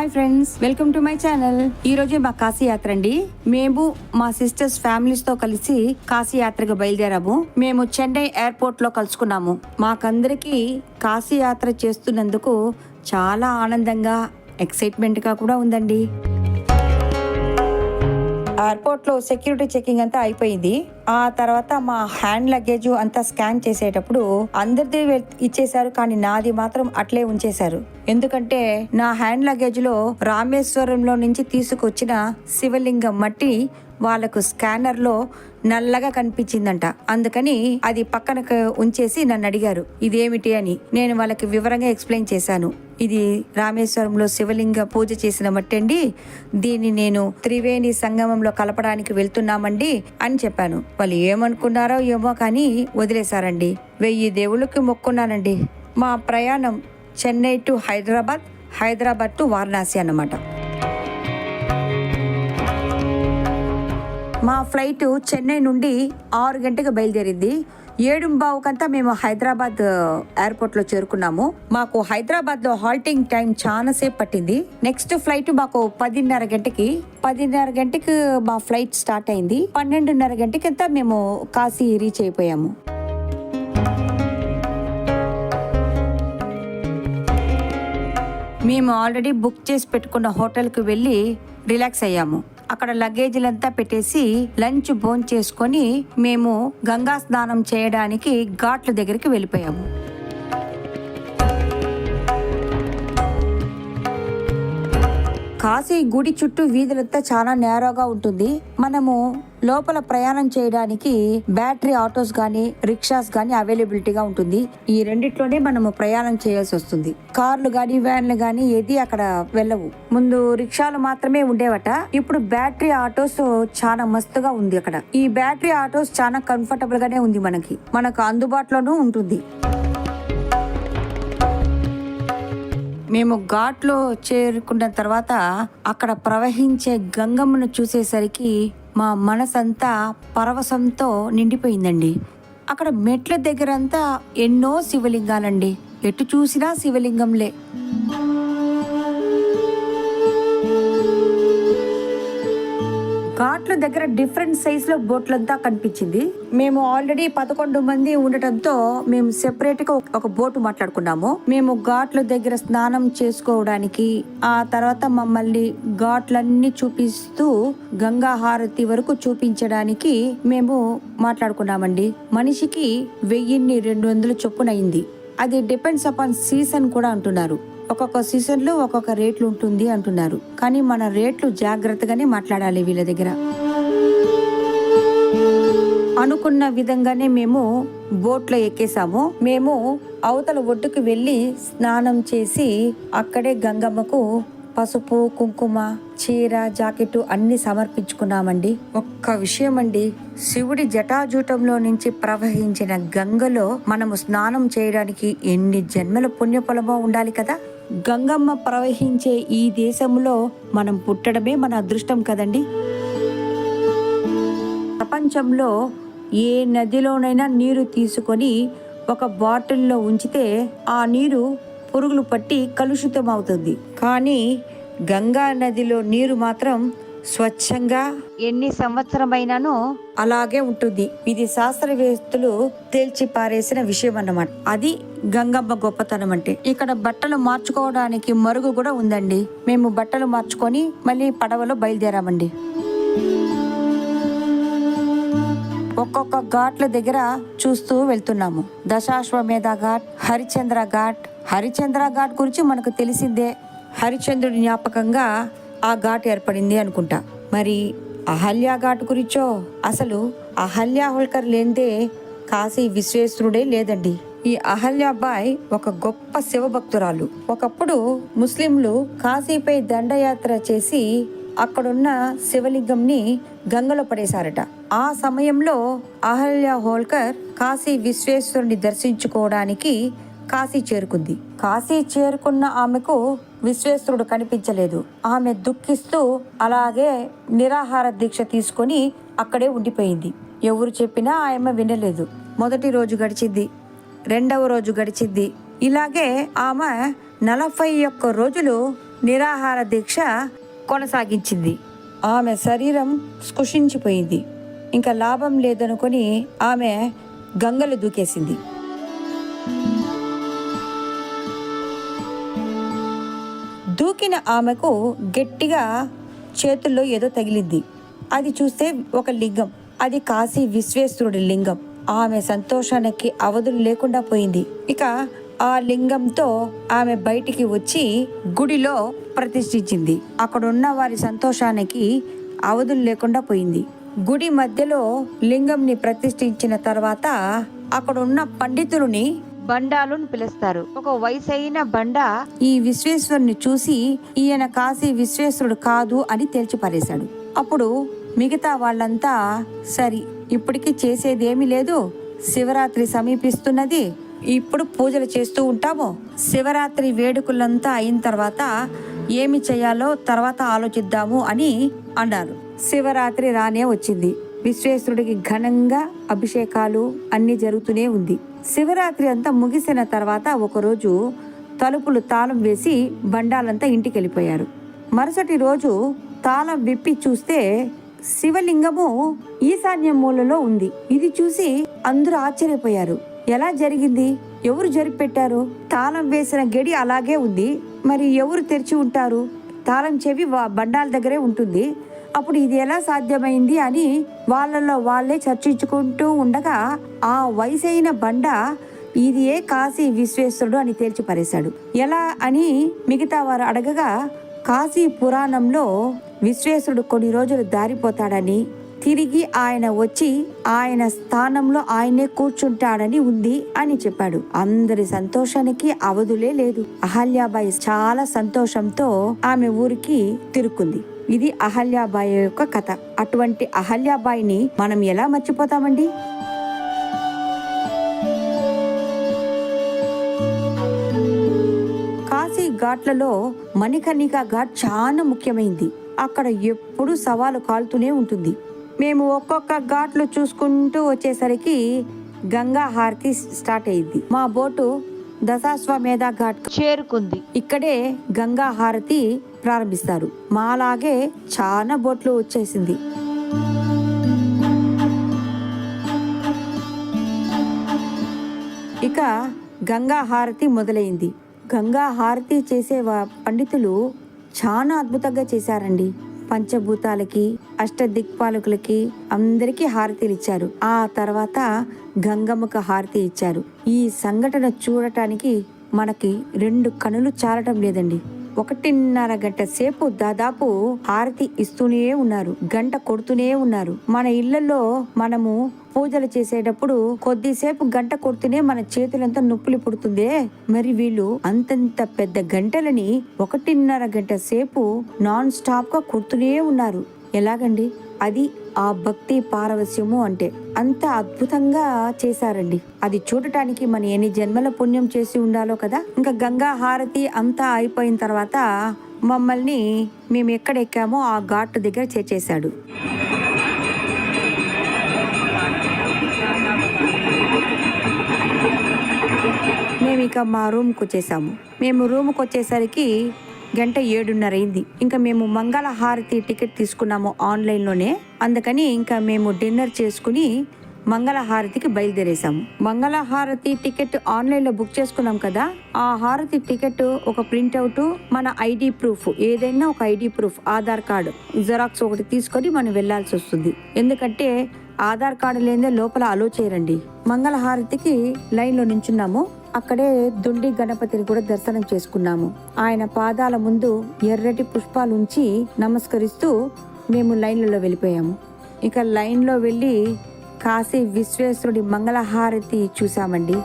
Hi friends, welcome to my channel. ఈ రోజే మా కాశీ యాత్ర అండి. మేము మా సిస్టర్స్ ఫ్యామిలీస్ తో కలిసి కాశీ యాత్రకు బయలుదేరాము. మేము చెన్నై ఎయిర్పోర్ట్ లో కలుసుకున్నాము. మాకందరికి కాశీ యాత్ర చేస్తున్నందుకు చాలా ఆనందంగా, ఎక్సైట్మెంట్ గా కూడా ఉందండి. ఎయిర్పోర్ట్ లో సెక్యూరిటీ చెకింగ్ అంతా అయిపోయింది. ఆ తర్వాత మా హ్యాండ్ లగేజ్ అంతా స్కాన్ చేసేటప్పుడు అందరిది ఇచ్చేశారు, కానీ నాది మాత్రం అట్లే ఉంచేశారు. ఎందుకంటే నా హ్యాండ్ లగేజ్ లో రామేశ్వరంలో నుంచి తీసుకొచ్చిన శివలింగం మట్టి వాళ్ళకు స్కానర్ లో నల్లగా కనిపించిందంట. అందుకని అది పక్కన ఉంచేసి నన్ను అడిగారు ఇదేమిటి అని. నేను వాళ్ళకి వివరంగా ఎక్స్ప్లెయిన్ చేశాను. ఇది రామేశ్వరంలో శివలింగ పూజ చేసిన మట్టి అండి, దీన్ని నేను త్రివేణి సంగమంలో కలపడానికి వెళ్తున్నామండి అని చెప్పాను. వాళ్ళు ఏమనుకున్నారో ఏమో కానీ వదిలేశారండి. 1000 దేవుళ్ళకి మొక్కున్నానండి. మా ప్రయాణం చెన్నై టు హైదరాబాద్, హైదరాబాద్ టు వారణాసి అన్నమాట. మా ఫ్లైట్ చెన్నై నుండి 6 గంటలకు బయలుదేరింది. 7:15 మేము హైదరాబాద్ ఎయిర్పోర్ట్ లో చేరుకున్నాము. మాకు హైదరాబాద్ లో హాల్టింగ్ టైం చాలా సేపు పట్టింది. నెక్స్ట్ ఫ్లైట్ మాకు 10:30 గంటకి. 10:30 గంటకి మా ఫ్లైట్ స్టార్ట్ అయింది. 12:30 గంటకి అంతా మేము కాశీ రీచ్ అయిపోయాము. మేము ఆల్రెడీ బుక్ చేసి పెట్టుకున్న హోటల్కి వెళ్ళి రిలాక్స్ అయ్యాము. అక్కడ లగేజీలంతా పెట్టేసి లంచ్ భోంచేసుకొని చేసుకొని మేము గంగా స్నానం చేయడానికి ఘాట్ల దగ్గరికి వెళ్ళిపోయాము. కాశీ గుడి చుట్టూ వీధులంతా చాలా నేరోగా ఉంటుంది. మనము లోపల ప్రయాణం చేయడానికి బ్యాటరీ ఆటోస్ గానీ రిక్షాస్ గానీ అవైలబిలిటీగా ఉంటుంది. ఈ రెండిట్లోనే మనము ప్రయాణం చేయాల్సి వస్తుంది. కార్లు గానీ వ్యాన్లు గానీ ఏది అక్కడ వెళ్ళవు. ముందు రిక్షాలు మాత్రమే ఉండేవట, ఇప్పుడు బ్యాటరీ ఆటోస్ చాలా మస్తుగా ఉంది అక్కడ. ఈ బ్యాటరీ ఆటోస్ చాలా కంఫర్టబుల్ గానే ఉంది, మనకు అందుబాటులోనూ ఉంటుంది. మేము ఘాట్లో చేరుకున్న తర్వాత అక్కడ ప్రవహించే గంగమ్మను చూసేసరికి మా మనసంతా పరవశంతో నిండిపోయిందండి. అక్కడ మెట్ల దగ్గరంతా ఎన్నో శివలింగాలండి, ఎటు చూసినా శివలింగంలే. ఘాట్ల దగ్గర డిఫరెంట్ సైజ్ లో బోట్లంతా కనిపించింది. మేము ఆల్రెడీ 11 మంది ఉండటంతో మేము సెపరేట్ గా ఒక బోటు మాట్లాడుకున్నాము. మేము ఘాట్ల దగ్గర స్నానం చేసుకోవడానికి, ఆ తర్వాత మమ్మల్ని ఘాట్లన్నీ చూపిస్తూ గంగా హారతి వరకు చూపించడానికి మేము మాట్లాడుకున్నామండి. మనిషికి 1000-200 చొప్పున అయింది. అది డిపెండ్స్ అపాన్ సీజన్ కూడా అంటున్నారు. ఒక్కొక్క సీజన్ లో ఒక్కొక్క రేట్లు ఉంటుంది అంటున్నారు. కానీ మన రేట్లు జాగ్రత్తగానే మాట్లాడాలి వీళ్ళ దగ్గర. అనుకున్న విధంగానే మేము బోట్లో ఎక్కేసాము. మేము అవతల ఒడ్డుకు వెళ్ళి స్నానం చేసి అక్కడే గంగమ్మకు పసుపు, కుంకుమ, చీర, జాకెట్ అన్ని సమర్పించుకున్నామండి. ఒక్క విషయం అండి, శివుడి జటాజూటంలో నుంచి ప్రవహించిన గంగలో మనము స్నానం చేయడానికి ఎన్ని జన్మల పుణ్యఫలమో ఉండాలి కదా. గంగమ్మ ప్రవహించే ఈ దేశంలో మనం పుట్టడమే మన అదృష్టం కదండి. ప్రపంచంలో ఏ నదిలోనైనా నీరు తీసుకొని ఒక బాటిల్లో ఉంచితే ఆ నీరు పురుగులు పట్టి కలుషితం అవుతుంది. కానీ గంగా నదిలో నీరు మాత్రం స్వచ్ఛంగా ఎన్ని సంవత్సరమైనానో అలాగే ఉంటుంది. ఇది శాస్త్రవేత్తలు తేల్చి పారేసిన విషయం అన్నమాట. అది గంగమ్మ గొప్పతనం అంటే. ఇక్కడ బట్టలు మార్చుకోవడానికి మరుగు కూడా ఉందండి. మేము బట్టలు మార్చుకొని మళ్ళీ పడవలో బయలుదేరామండి. ఒక్కొక్క ఘాట్ల దగ్గర చూస్తూ వెళ్తున్నాము. దశాశ్వమేధ ఘాట్, హరిశ్చంద్ర ఘాట్. హరిశ్చంద్ర ఘాట్ గురించి మనకు తెలిసిందే. హరిశ్చంద్రుడి జ్ఞాపకంగా ఆ ఘాట్ ఏర్పడింది అనుకుంటా. మరి అహల్య ఘాట్ గురించో, అసలు అహల్య హోల్కర్ లేనిదే కాశీ విశ్వేశ్వరుడే లేదండి. ఈ అహల్యాబాయ్ ఒక గొప్ప శివభక్తురాలు. ఒకప్పుడు ముస్లింలు కాశీపై దండయాత్ర చేసి అక్కడున్న శివలింగంని గంగలో పడేశారట. ఆ సమయంలో అహల్య హోల్కర్ కాశీ విశ్వేశ్వరుని దర్శించుకోవడానికి కాశీ చేరుకుంది. కాశీ చేరుకున్న ఆమెకు విశ్వేశ్వరుడు కనిపించలేదు. ఆమె దుఃఖిస్తూ అలాగే నిరాహార దీక్ష తీసుకొని అక్కడే ఉండిపోయింది. ఎవరు చెప్పినా ఆమె వినలేదు. మొదటి రోజు గడిచింది, 2వ రోజు గడిచింది. ఇలాగే ఆమె 41 రోజులు నిరాహార దీక్ష కొనసాగించింది. ఆమె శరీరం స్కుషించిపోయింది. ఇంకా లాభం లేదనుకొని ఆమె గంగలో దూకేసింది. దూకిన ఆమెకు గట్టిగా చేతుల్లో ఏదో తగిలింది. అది చూస్తే ఒక లింగం. అది కాశీ విశ్వేశ్వరుడి లింగం. ఆమె సంతోషానికి అవధులు లేకుండా పోయింది. ఇక ఆ లింగంతో ఆమె బయటికి వచ్చి గుడిలో ప్రతిష్ఠించింది. అక్కడున్న వారి సంతోషానికి అవధులు లేకుండా పోయింది. గుడి మధ్యలో లింగంని ప్రతిష్ఠించిన తర్వాత అక్కడున్న పండితులని బండాలుని పిలుస్తారు. ఒక వయసైన బండ ఈ విశ్వేశ్వరుని చూసి ఈయన కాశీ విశ్వేశ్వరుడు కాదు అని తేల్చిపారేశాడు. అప్పుడు మిగతా వాళ్ళంతా సరి, ఇప్పటికీ చేసేదేమీ లేదు, శివరాత్రి సమీపిస్తున్నది, ఇప్పుడు పూజలు చేస్తూ ఉంటాము, శివరాత్రి వేడుకలంతా అయిన తర్వాత ఏమి చేయాలో తర్వాత ఆలోచిద్దాము అని అన్నారు. శివరాత్రి రానే వచ్చింది. విశ్వేశ్వరుడికి ఘనంగా అభిషేకాలు అన్ని జరుగుతూనే ఉంది. శివరాత్రి అంతా ముగిసిన తర్వాత ఒకరోజు తలుపులు తాళం వేసి బండాలంతా ఇంటికి వెళ్ళిపోయారు. మరుసటి రోజు తాళం విప్పి చూస్తే శివలింగము ఈశాన్య మూలలో ఉంది. ఇది చూసి అందరూ ఆశ్చర్యపోయారు. ఎలా జరిగింది? ఎవరు జరిపెట్టారు? తాళం వేసిన గడి అలాగే ఉంది, మరి ఎవరు తెరిచి ఉంటారు? తాళం చెవి బండాల దగ్గరే ఉంటుంది, అప్పుడు ఇది ఎలా సాధ్యమైంది అని వాళ్ళలో వాళ్ళే చర్చించుకుంటూ ఉండగా ఆ వయసైన బండ ఇది ఏ కాశీ విశ్వేశ్వరుడు అని తేల్చిపారేశాడు. ఎలా అని మిగతా వారు అడగగా కాశీ పురాణంలో విశ్వేశ్వరుడు కొన్ని రోజులు దారిపోతాడని, తిరిగి ఆయన వచ్చి ఆయన స్థానంలో ఆయనే కూర్చుంటాడని ఉంది అని చెప్పాడు. అందరి సంతోషానికి అవధులే లేదు. అహల్యాబాయి చాలా సంతోషంతో ఆమె ఊరికి తిరుక్కుంది. ఇది అహల్యాబాయి యొక్క కథ. అటువంటి అహల్యాబాయిని మనం ఎలా మర్చిపోతామండి? కాశీ ఘాట్లలో మణికర్ణికా ఘాట్ చాలా ముఖ్యమైంది. అక్కడ ఎప్పుడు సవాలు కాలుతూనే ఉంటుంది. మేము ఒక్కొక్క ఘాట్లు చూసుకుంటూ వచ్చేసరికి గంగా హారతి స్టార్ట్ అయ్యింది. మా బోటు దశాశ్వమేధ ఘాట్ చేరుకుంది. ఇక్కడే గంగా హారతి ప్రారంభిస్తారు. మాలాగే చాలా బోట్లు వచ్చేసింది. ఇక గంగా హారతి మొదలైంది. గంగా హారతి చేసే పండితులు చాలా అద్భుతంగా చేశారండి. పంచభూతాలకి, అష్టదిక్పాలకులకి అందరికీ హారతిలు ఇచ్చారు. ఆ తర్వాత గంగమ్మకు హారతి ఇచ్చారు. ఈ సంఘటన చూడటానికి మనకి 2 కనులు చాలటం లేదండి. 1.5 గంట సేపు దాదాపు హారతి ఇస్తూనే ఉన్నారు, గంట కొడుతూనే ఉన్నారు. మన ఇళ్లలో మనము పూజలు చేసేటప్పుడు కొద్దిసేపు గంట కొడుతూనే మన చేతులంతా నొప్పులు పుడుతుందే, మరి వీళ్ళు అంతంత పెద్ద గంటలని 1.5 గంట సేపు నాన్ స్టాప్ గా కొడుతూనే ఉన్నారు. ఎలాగండి? అది ఆ భక్తి పారవస్యము అంటే. అంత అద్భుతంగా చేశారండి. అది చూడటానికి మన ఎన్ని జన్మల పుణ్యం చేసి ఉండాలో కదా. ఇంకా గంగా హారతి అంతా అయిపోయిన తర్వాత మమ్మల్ని మేము ఎక్కడ ఎక్కామో ఆ ఘాట్ దగ్గర చేర్చేశాడు. మేము ఇక మా రూమ్కి వచ్చేసాము. మేము రూమ్కి వచ్చేసరికి 7:30 అయింది. ఇంకా మేము మంగళ హారతి టికెట్ తీసుకున్నాము ఆన్లైన్లోనే. అందుకని ఇంకా మేము డిన్నర్ చేసుకుని మంగళ హారతికి బయలుదేరేసాము. మంగళ హారతి టికెట్ ఆన్లైన్లో బుక్ చేసుకున్నాం కదా. ఆ హారతి టికెట్ ఒక ప్రింట్అవుట్, మన ఐడి ప్రూఫ్, ఏదైనా ఒక ID proof, Aadhaar card xerox ఒకటి తీసుకొని మనం వెళ్లాల్సి వస్తుంది. ఎందుకంటే ఆధార్ కార్డు లేదే లోపల అలో చేయరండి. మంగళ హారతికి లైన్లో నించున్నాము. అక్కడే దుండి గణపతిని కూడా దర్శనం చేసుకున్నాము. ఆయన పాదాల ముందు ఎర్రటి పుష్పాలు ఉంచి నమస్కరిస్తూ మేము లైన్లలో వెళ్ళిపోయాము. ఇక లైన్లో వెళ్ళి కాశీ విశ్వేశ్వరుడి మంగళహారతి చూసామండి.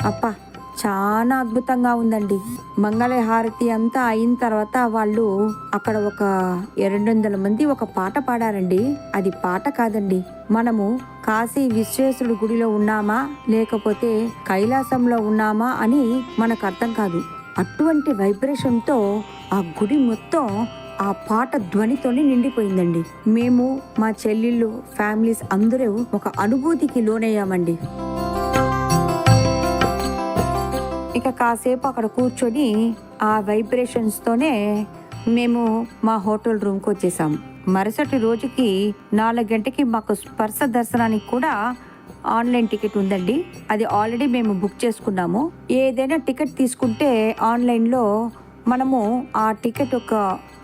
అప్పా, చాలా అద్భుతంగా ఉందండి. మంగళహారతి అంతా అయిన తర్వాత వాళ్ళు అక్కడ ఒక 200 మంది ఒక పాట పాడారండి. అది పాట కాదండి, మనము కాశీ విశ్వేశ్వరుడి గుడిలో ఉన్నామా లేకపోతే కైలాసంలో ఉన్నామా అని మనకు అర్థం కాదు. అటువంటి వైబ్రేషన్తో ఆ గుడి మొత్తం ఆ పాట ధ్వనితోనే నిండిపోయిందండి. మేము మా చెల్లెళ్ళు, ఫ్యామిలీస్ అందరూ ఒక అనుభూతికి లోనయ్యామండి. ఇక కాసేపు అక్కడ కూర్చొని ఆ వైబ్రేషన్స్తోనే మేము మా హోటల్ రూమ్కి వచ్చేసాము. మరుసటి రోజుకి 4 గంటకి మాకు స్పర్శ దర్శనానికి కూడా ఆన్లైన్ టికెట్ ఉందండి. అది ఆల్రెడీ మేము బుక్ చేసుకున్నాము. ఏదైనా టికెట్ తీసుకుంటే ఆన్లైన్లో మనము ఆ టికెట్ ఒక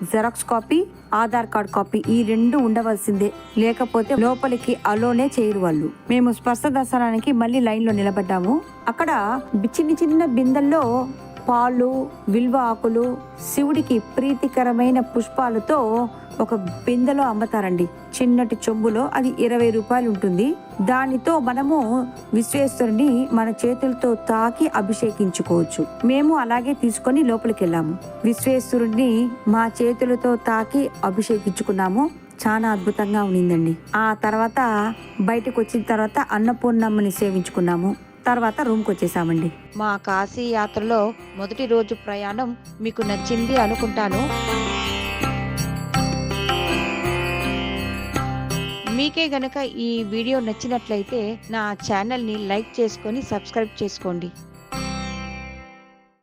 xerox copy, Aadhaar card copy ఈ 2 ఉండవలసిందే. లేకపోతే లోపలికి అలోనే చేయరు వాళ్ళు. మేము స్పర్శ దర్శనానికి మళ్ళీ లైన్లో నిలబడ్డాము. అక్కడ చిన్న చిన్న బిందెల్లో పాలు, విల్వ ఆకులు, శివుడికి ప్రీతికరమైన పుష్పాలతో ఒక బిందెలో అమ్ముతారండి. చిన్నటి చెంబులో అది 20 రూపాయలు ఉంటుంది. దానితో మనము విశ్వేశ్వరుని మన చేతులతో తాకి అభిషేకించుకోవచ్చు. మేము అలాగే తీసుకొని లోపలికి వెళ్ళాము. విశ్వేశ్వరుడిని మా చేతులతో తాకి అభిషేకించుకున్నాము. చాలా అద్భుతంగా ఉండిందండి. ఆ తర్వాత బయటకు వచ్చిన తర్వాత అన్నపూర్ణమ్మని సేవించుకున్నాము. తర్వాత రూమ్కి వచ్చేసామండి. మా కాశీ యాత్రలో మొదటి రోజు ప్రయాణం మీకు నచ్చింది అనుకుంటాను. మీకే గనక ఈ వీడియో నచ్చినట్లయితే నా ఛానల్ని లైక్ చేసుకొని సబ్స్క్రైబ్ చేసుకోండి.